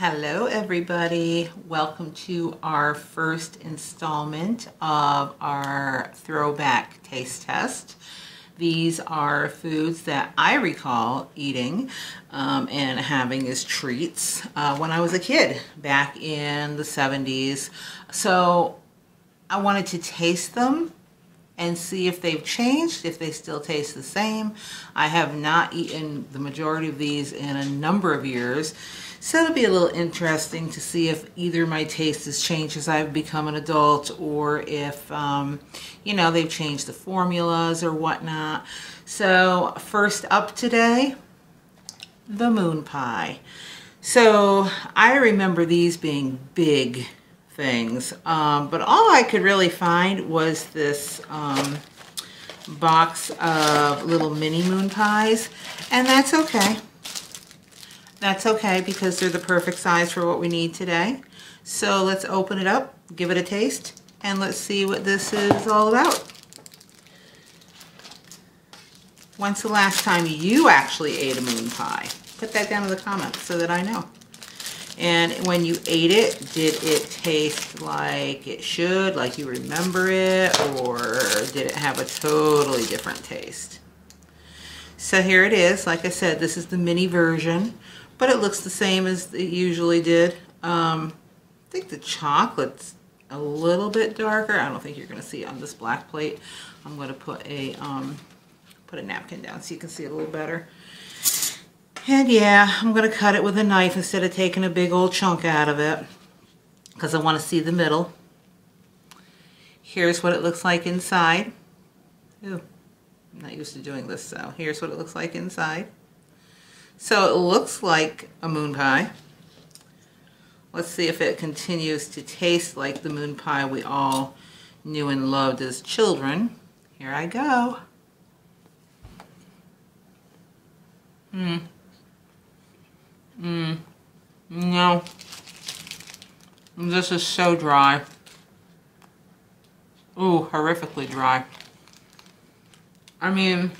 Hello everybody, welcome to our first installment of our throwback taste test. These are foods that I recall eating and having as treats when I was a kid back in the 70s. So I wanted to taste them and see if they've changed, if they still taste the same. I have not eaten the majority of these in a number of years, so it'll be a little interesting to see if either my taste has changed as I've become an adult, or if, you know, they've changed the formulas or whatnot. So first up today, the moon pie. So I remember these being big things, but all I could really find was this box of little mini moon pies, and that's okay. That's okay because they're the perfect size for what we need today. So let's open it up, give it a taste, and let's see what this is all about. When's the last time you actually ate a moon pie? Put that down in the comments so that I know. And when you ate it, did it taste like it should, like you remember it, or did it have a totally different taste? So here it is. Like I said, this is the mini version, but it looks the same as it usually did. I think the chocolate's a little bit darker. I don't think you're going to see it on this black plate. I'm going to put a napkin down so you can see it a little better. And yeah, I'm going to cut it with a knife instead of taking a big old chunk out of it, because I want to see the middle. Here's what it looks like inside. Ooh, I'm not used to doing this, so here's what it looks like inside. So it looks like a moon pie. Let's see if it continues to taste like the moon pie we all knew and loved as children. Here I go. No. This is so dry. Ooh, horrifically dry. I mean,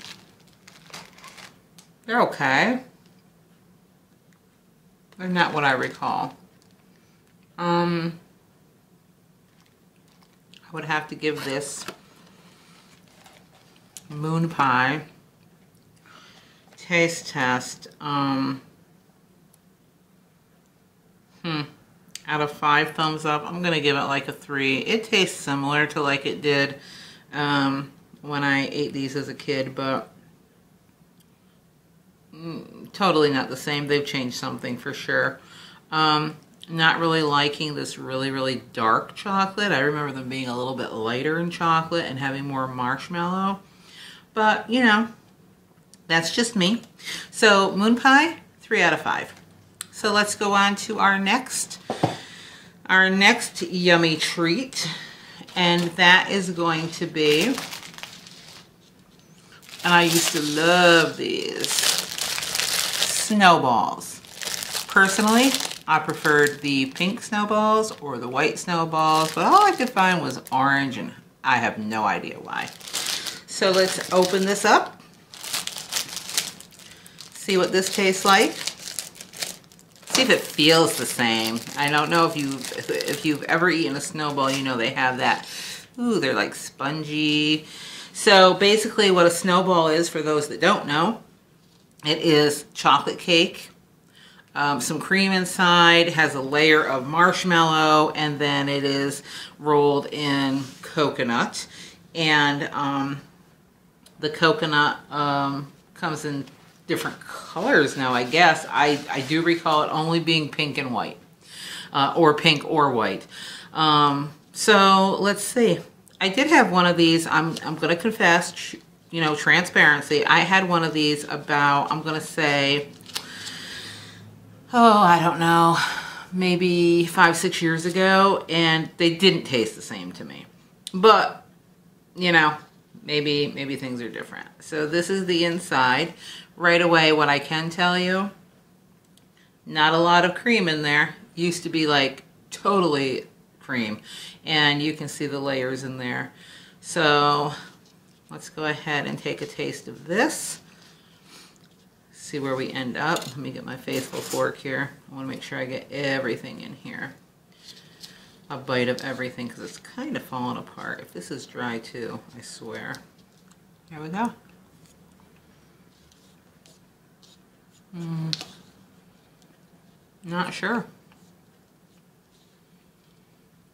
they're okay. They're not what I recall. I would have to give this moon pie taste test out of 5 thumbs up. I'm gonna give it like a 3. It tastes similar to like it did when I ate these as a kid, but totally not the same. They've changed something for sure. Not really liking this really dark chocolate. I remember them being a little bit lighter in chocolate and having more marshmallow, but you know, that's just me. So moon pie, 3 out of 5. So let's go on to our next yummy treat, and that is going to be, and I used to love these, Snowballs. Personally, I preferred the pink Snowballs or the white Snowballs, but all I could find was orange, and I have no idea why. So let's open this up, see what this tastes like. See if it feels the same. I don't know if you've ever eaten a Snowball, you know they have that. Ooh, they're like spongy. So basically what a Snowball is, for those that don't know, it is chocolate cake, some cream inside, has a layer of marshmallow, and then it is rolled in coconut. And the coconut comes in different colors now, I guess. I do recall it only being pink and white, or pink or white. So let's see. I did have one of these. I'm gonna confess, you know, transparency. I had one of these about, I'm gonna say, oh, I don't know, maybe 5-6 years ago, and they didn't taste the same to me. But you know, maybe things are different. So this is the inside. Right away, what I can tell you, not a lot of cream in there. Used to be like totally cream, and you can see the layers in there. So let's go ahead and take a taste of this. see where we end up. Let me get my faithful fork here. I want to make sure I get everything in here. A bite of everything because it's kind of falling apart. If this is dry too, I swear. There we go. Not sure.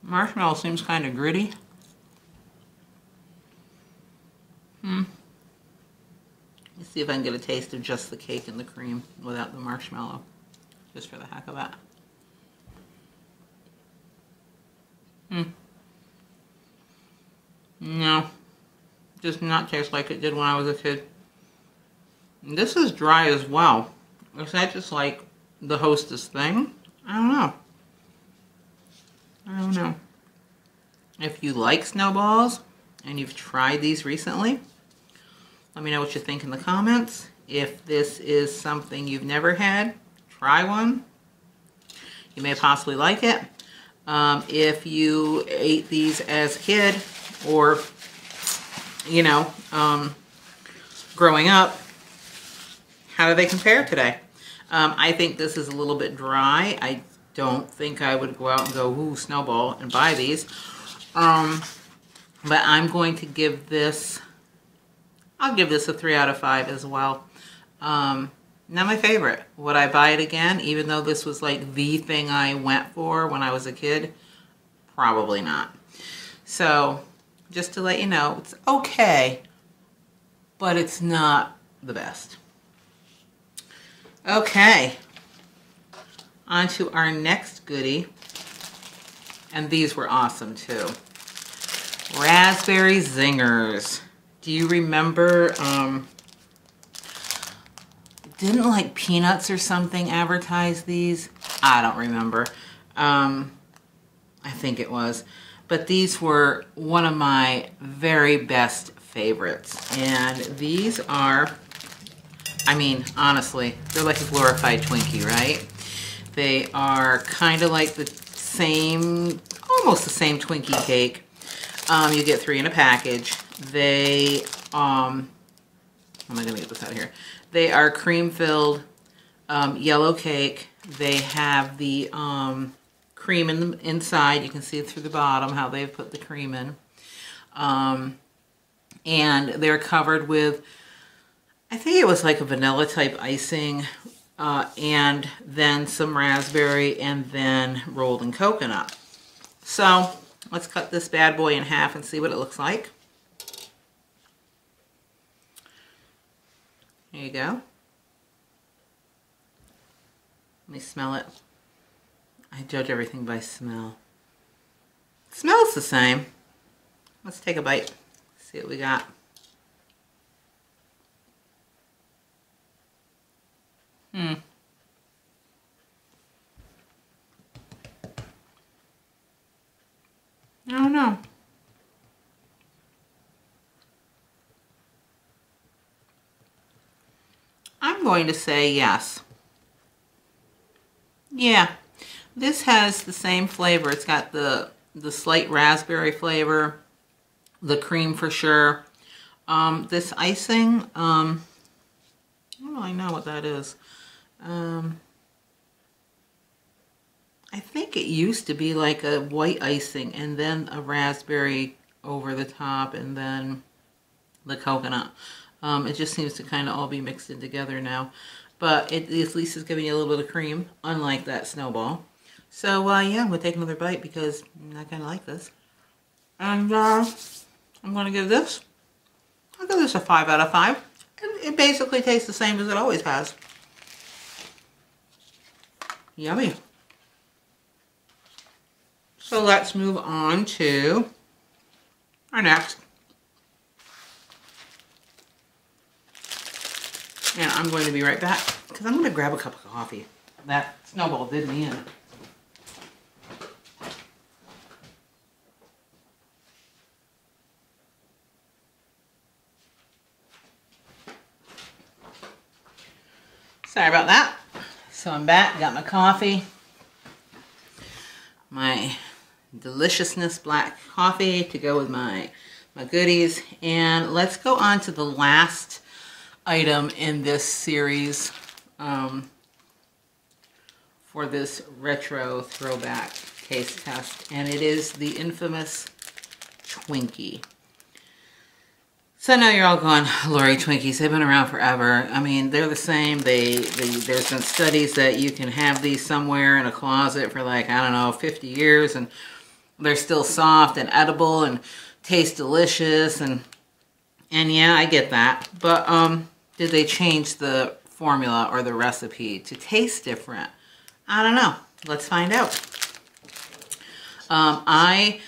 Marshmallow seems kind of gritty. Let's see if I can get a taste of just the cake and the cream without the marshmallow, just for the heck of that. No, does not taste like it did when I was a kid. And this is dry as well. Is that just like the Hostess thing? I don't know. I don't know. If you like Snowballs and you've tried these recently, let me know what you think in the comments. If this is something you've never had, try one. You may possibly like it. If you ate these as a kid or, you know, growing up, how do they compare today? I think this is a little bit dry. I don't think I would go out and go, ooh, Snowball, and buy these. But I'm going to give this, I'll give this a 3 out of 5 as well. Not my favorite. Would I buy it again, even though this was like the thing I went for when I was a kid? Probably not. So, just to let you know, it's okay, but it's not the best. Okay, on to our next goodie, and these were awesome too. Raspberry Zingers. Do you remember, didn't like Peanuts or something advertise these? I don't remember. I think it was. But these were one of my very best favorites. And these are, I mean, honestly, they're like a glorified Twinkie, right? They are kind of like the same, almost the same Twinkie cake. You get 3 in a package. They, how am I going to get this out of here? They are cream-filled yellow cake. They have the cream in the inside. You can see through the bottom how they've put the cream in. And they're covered with, I think it was like a vanilla type icing, and then some raspberry, and then rolled in coconut. So let's cut this bad boy in half and see what it looks like. There you go. Let me smell it. I judge everything by smell. It smells the same. Let's take a bite. See what we got. I don't know. I'm going to say yes. Yeah, this has the same flavor. It's got the slight raspberry flavor, the cream for sure. This icing, I don't really know what that is. I think it used to be like a white icing and then a raspberry over the top and then the coconut. It just seems to kind of all be mixed in together now. But it at least is giving you a little bit of cream, unlike that Snowball. So, yeah, I'm going to take another bite because I kind of like this. And I'm going to give this, I'll give this a 5 out of 5. It basically tastes the same as it always has. Yummy. So let's move on to our next. And I'm going to be right back because I'm going to grab a cup of coffee. That Snowball did me in. Sorry about that. So I'm back, got my coffee, my deliciousness black coffee to go with my goodies. And let's go on to the last item in this series for this retro throwback taste test, and it is the infamous Twinkie. So I know you're all going, Lori, Twinkies, they've been around forever. I mean, they're the same. There's been studies that you can have these somewhere in a closet for like, I don't know, 50 years, and they're still soft and edible and taste delicious, and yeah, I get that. But did they change the formula or the recipe to taste different? I don't know. Let's find out. I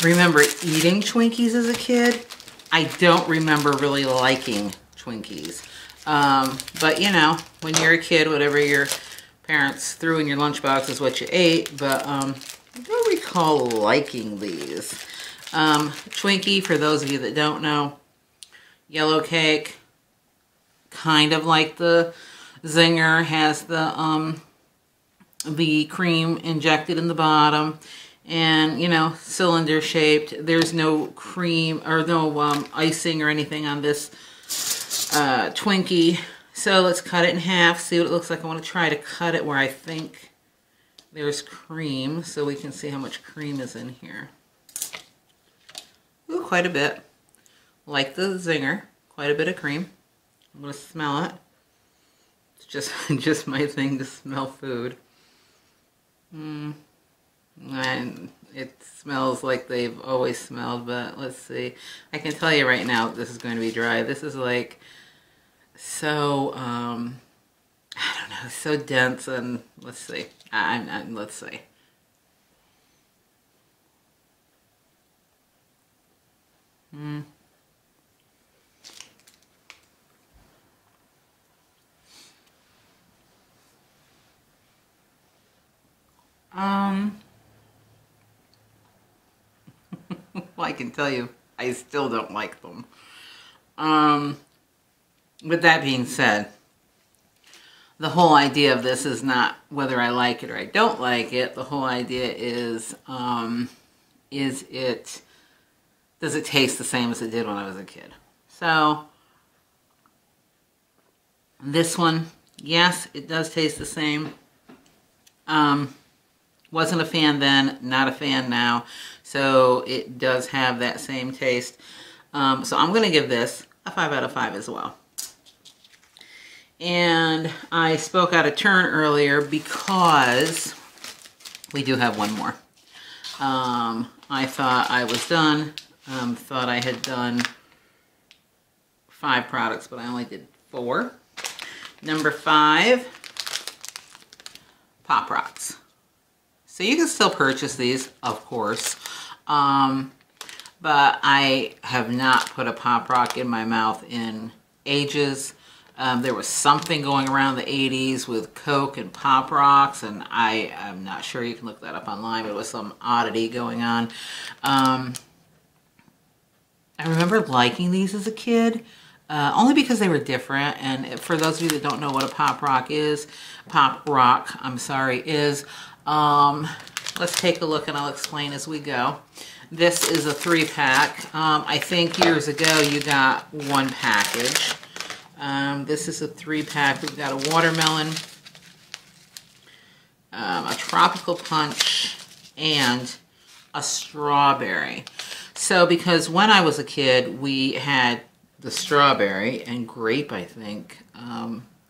remember eating Twinkies as a kid. I don't remember really liking Twinkies. But you know, when you're a kid, whatever your parents threw in your lunchbox is what you ate. But I don't recall liking these. Twinkie, for those of you that don't know, yellow cake, kind of like the Zinger, has the cream injected in the bottom, and you know, cylinder shaped. There's no cream or no icing or anything on this Twinkie. So let's cut it in half, see what it looks like. I want to try to cut it where I think there's cream, so we can see how much cream is in here. Ooh, quite a bit. Like the Zinger, quite a bit of cream. I'm going to smell it. It's just my thing to smell food. And it smells like they've always smelled, but let's see. I can tell you right now this is going to be dry. This is like so, I don't know, so dense, and let's see. Let's see. Well, I can tell you, I still don't like them. With that being said, the whole idea of this is not whether I like it or I don't like it. The whole idea is does it taste the same as it did when I was a kid? So, this one, yes, it does taste the same. Wasn't a fan then, not a fan now. So it does have that same taste. So I'm going to give this a 5 out of 5 as well. And I spoke out of turn earlier because we do have one more. I thought I was done. Thought I had done 5 products, but I only did 4. Number 5, Pop Rocks. So you can still purchase these, of course, but I have not put a Pop Rock in my mouth in ages. There was something going around the 80s with Coke and Pop Rocks, and I'm not sure, you can look that up online, but it was some oddity going on. I remember liking these as a kid, only because they were different. And for those of you that don't know what a Pop Rock is, let's take a look and I'll explain as we go. This is a 3-pack. I think years ago you got 1 package. This is a 3-pack. We've got a watermelon, a tropical punch, and a strawberry. So because when I was a kid, we had the strawberry and grape, I think,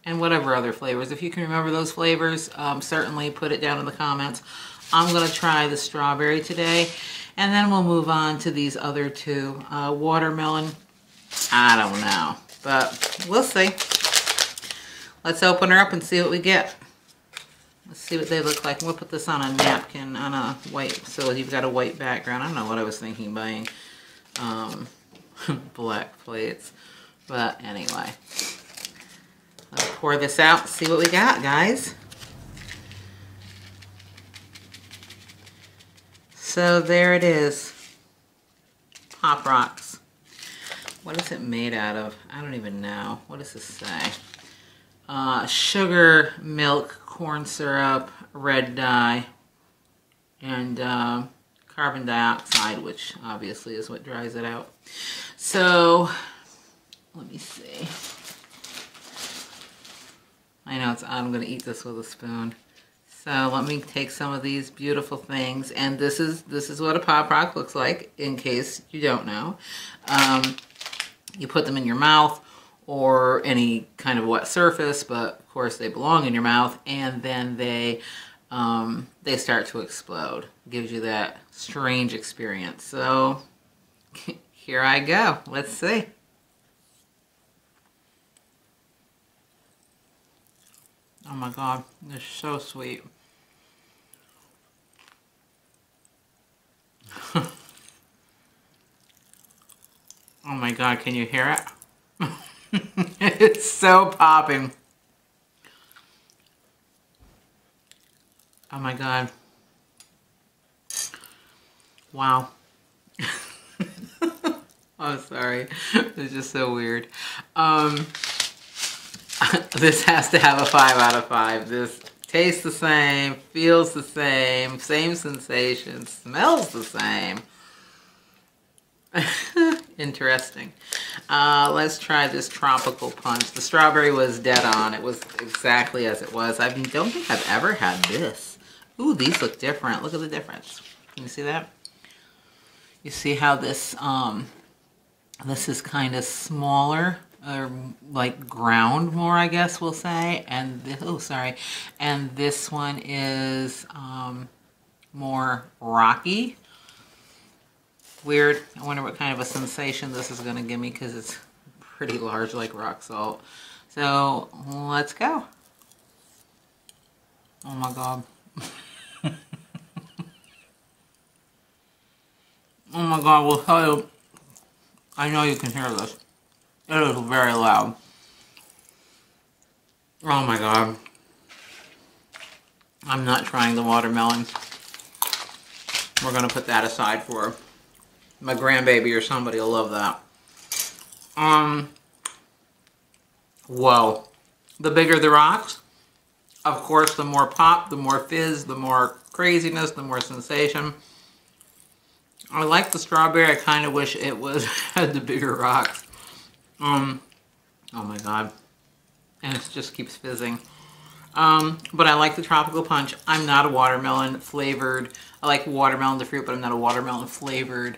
and whatever other flavors. If you can remember those flavors, certainly put it down in the comments. I'm going to try the strawberry today, and then we'll move on to these other 2. Watermelon, I don't know, but we'll see. Let's open her up and see what we get. Let's see what they look like. We'll put this on a napkin, on a white, so you've got a white background. I don't know what I was thinking buying black plates, but anyway. Let's pour this out and see what we got, guys. So there it is. Pop Rocks. What is it made out of? I don't even know. What does this say? Sugar, milk, corn syrup, red dye, and carbon dioxide, which obviously is what dries it out. So, let me see. I know it's odd. I'm going to eat this with a spoon. So let me take some of these beautiful things, and this is what a Pop Rock looks like, in case you don't know. You put them in your mouth or any kind of wet surface, but of course they belong in your mouth, and then they start to explode. Gives you that strange experience. So here I go. Let's see. Oh my God, they're so sweet. Oh my God, can you hear it? It's so popping. Oh my God. Wow. Oh, sorry. It's just so weird. This has to have a 5 out of 5. This tastes the same, feels the same sensation, smells the same. Interesting. Let's try this tropical punch. The strawberry was dead on. It was exactly as it was. I don't think I've ever had this. Ooh, these look different. Look at the difference. Can you see that? You see how this this is kind of smaller, or like ground more, I guess we'll say. And this, oh, sorry. And this one is more rocky. Weird. I wonder what kind of a sensation this is going to give me, because it's pretty large, like rock salt. So let's go. Oh my God. Oh my God, we'll tell you. I know you can hear this. It is very loud. Oh my God. I'm not trying the watermelon. We're going to put that aside for my grandbaby, or somebody will love that. Whoa. The bigger the rocks, of course, the more pop, the more fizz, the more craziness, the more sensation. I like the strawberry. I kind of wish it was had the bigger rocks. Oh my God. And it just keeps fizzing. But I like the tropical punch. I'm not a watermelon flavored. I like watermelon the fruit, but I'm not a watermelon flavored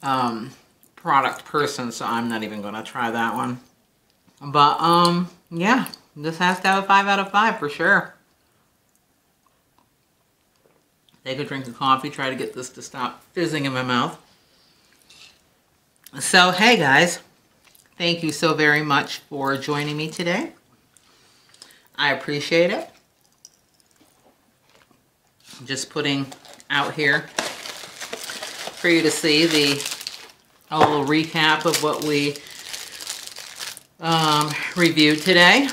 product person, so I'm not even going to try that one. But yeah, this has to have a 5 out of 5 for sure. Take a drink of coffee, try to get this to stop fizzing in my mouth. So hey guys, thank you so very much for joining me today. I appreciate it. Just putting out here for you to see a little recap of what we reviewed today.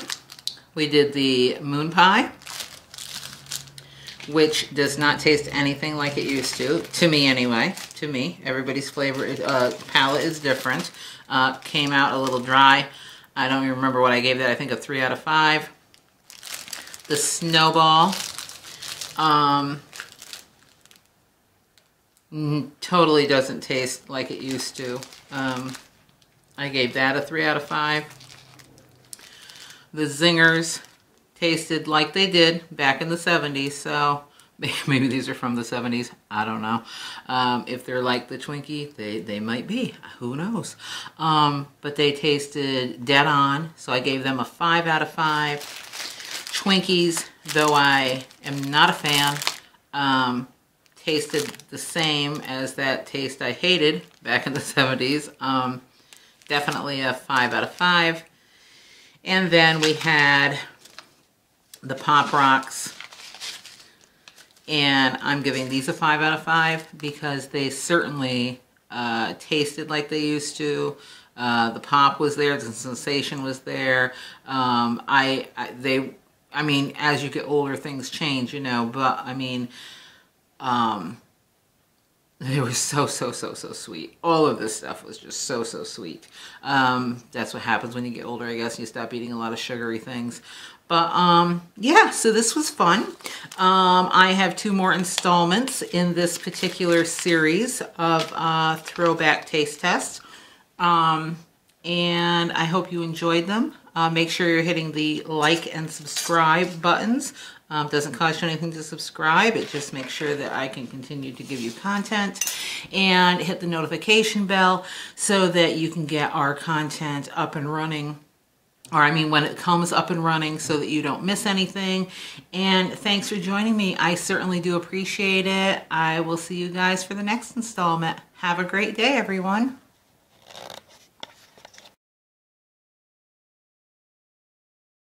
We did the moon pie, which does not taste anything like it used to me anyway. To me, everybody's flavor palate is different. Came out a little dry. I don't even remember what I gave that. I think a 3 out of 5. The Snowball, totally doesn't taste like it used to. I gave that a 3 out of 5. The Zingers tasted like they did back in the 70s, so maybe these are from the 70s. I don't know. If they're like the Twinkie, they might be. Who knows? But they tasted dead on, so I gave them a 5 out of 5. Twinkies, though I am not a fan, tasted the same as that taste I hated back in the 70s. Definitely a 5 out of 5. And then we had the Pop Rocks, and I'm giving these a 5 out of 5 because they certainly tasted like they used to. The pop was there, the sensation was there. I mean, as you get older, things change, you know, but I mean, they were so sweet. All of this stuff was just so sweet. That's what happens when you get older, I guess. You stop eating a lot of sugary things. But yeah, so this was fun. I have 2 more installments in this particular series of Throwback Taste Tests. And I hope you enjoyed them. Make sure you're hitting the like and subscribe buttons. Doesn't cost you anything to subscribe. It just makes sure that I can continue to give you content. And hit the notification bell so that you can get our content up and running. Or I mean when it comes up and running, so that you don't miss anything. And thanks for joining me. I certainly do appreciate it. I will see you guys for the next installment. Have a great day, everyone.